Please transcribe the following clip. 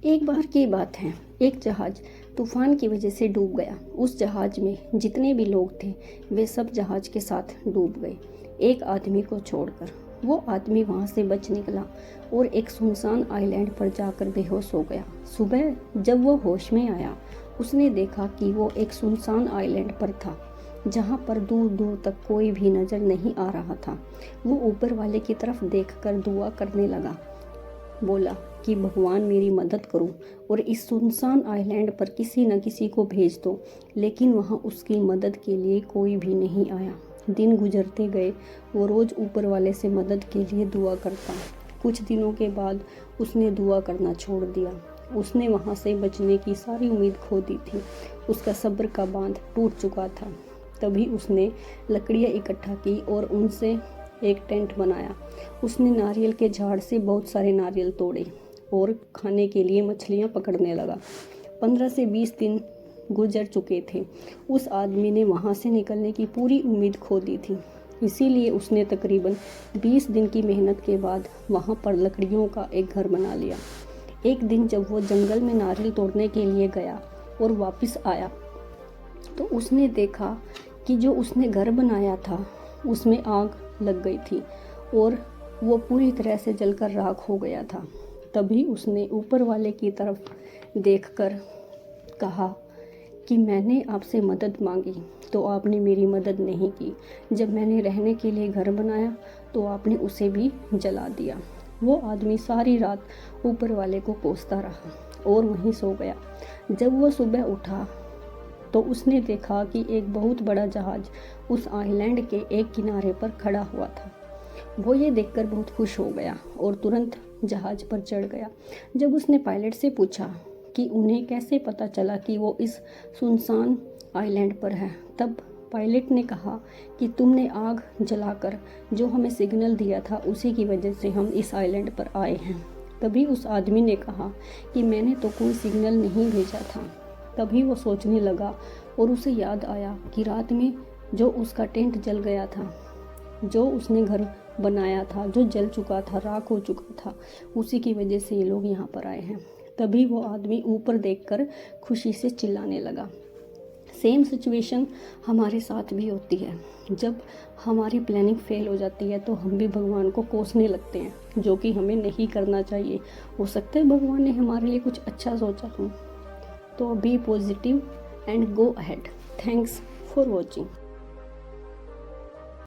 एक बार की बात है, एक जहाज तूफान की वजह से डूब गया। उस जहाज में जितने भी लोग थे वे सब जहाज के साथ डूब गए, एक आदमी को छोड़कर। वो आदमी वहाँ से बच निकला और एक सुनसान आइलैंड पर जाकर बेहोश हो गया। सुबह जब वो होश में आया, उसने देखा कि वो एक सुनसान आइलैंड पर था, जहाँ पर दूर दूर तक कोई भी नज़र नहीं आ रहा था। वो ऊपर वाले की तरफ देखकर दुआ करने लगा, बोला कि भगवान मेरी मदद करो और इस सुनसान आइलैंड पर किसी न किसी को भेज दो। लेकिन वहाँ उसकी मदद के लिए कोई भी नहीं आया। दिन गुजरते गए, वो रोज़ ऊपर वाले से मदद के लिए दुआ करता। कुछ दिनों के बाद उसने दुआ करना छोड़ दिया। उसने वहाँ से बचने की सारी उम्मीद खो दी थी। उसका सब्र का बांध टूट चुका था। तभी उसने लकड़ियाँ इकट्ठा की और उनसे एक टेंट बनाया। उसने नारियल के झाड़ से बहुत सारे नारियल तोड़े और खाने के लिए मछलियाँ पकड़ने लगा। 15 से 20 दिन गुजर चुके थे। उस आदमी ने वहाँ से निकलने की पूरी उम्मीद खो दी थी। इसीलिए उसने तकरीबन 20 दिन की मेहनत के बाद वहाँ पर लकड़ियों का एक घर बना लिया। एक दिन जब वो जंगल में नारियल तोड़ने के लिए गया और वापस आया, तो उसने देखा कि जो उसने घर बनाया था उसमें आग लग गई थी और वो पूरी तरह से जलकर राख हो गया था। तभी उसने ऊपर वाले की तरफ देखकर कहा कि मैंने आपसे मदद मांगी तो आपने मेरी मदद नहीं की। जब मैंने रहने के लिए घर बनाया तो आपने उसे भी जला दिया। वो आदमी सारी रात ऊपर वाले को कोसता रहा और वहीं सो गया। जब वो सुबह उठा तो उसने देखा कि एक बहुत बड़ा जहाज उस आइलैंड के एक किनारे पर खड़ा हुआ था। वो ये देखकर बहुत खुश हो गया और तुरंत जहाज पर चढ़ गया। जब उसने पायलट से पूछा कि उन्हें कैसे पता चला कि वो इस सुनसान आइलैंड पर है, तब पायलट ने कहा कि तुमने आग जलाकर जो हमें सिग्नल दिया था उसी की वजह से हम इस आइलैंड पर आए हैं। तभी उस आदमी ने कहा कि मैंने तो कोई सिग्नल नहीं भेजा था। तभी वो सोचने लगा और उसे याद आया कि रात में जो उसका टेंट जल गया था, जो उसने घर बनाया था, जो जल चुका था, राख हो चुका था, उसी की वजह से ये लोग यहाँ पर आए हैं। तभी वो आदमी ऊपर देखकर खुशी से चिल्लाने लगा। सेम सिचुएशन हमारे साथ भी होती है। जब हमारी प्लानिंग फेल हो जाती है तो हम भी भगवान को कोसने लगते हैं, जो कि हमें नहीं करना चाहिए। हो सकता है भगवान ने हमारे लिए कुछ अच्छा सोचा हो। तो be positive and go ahead. Thanks for watching.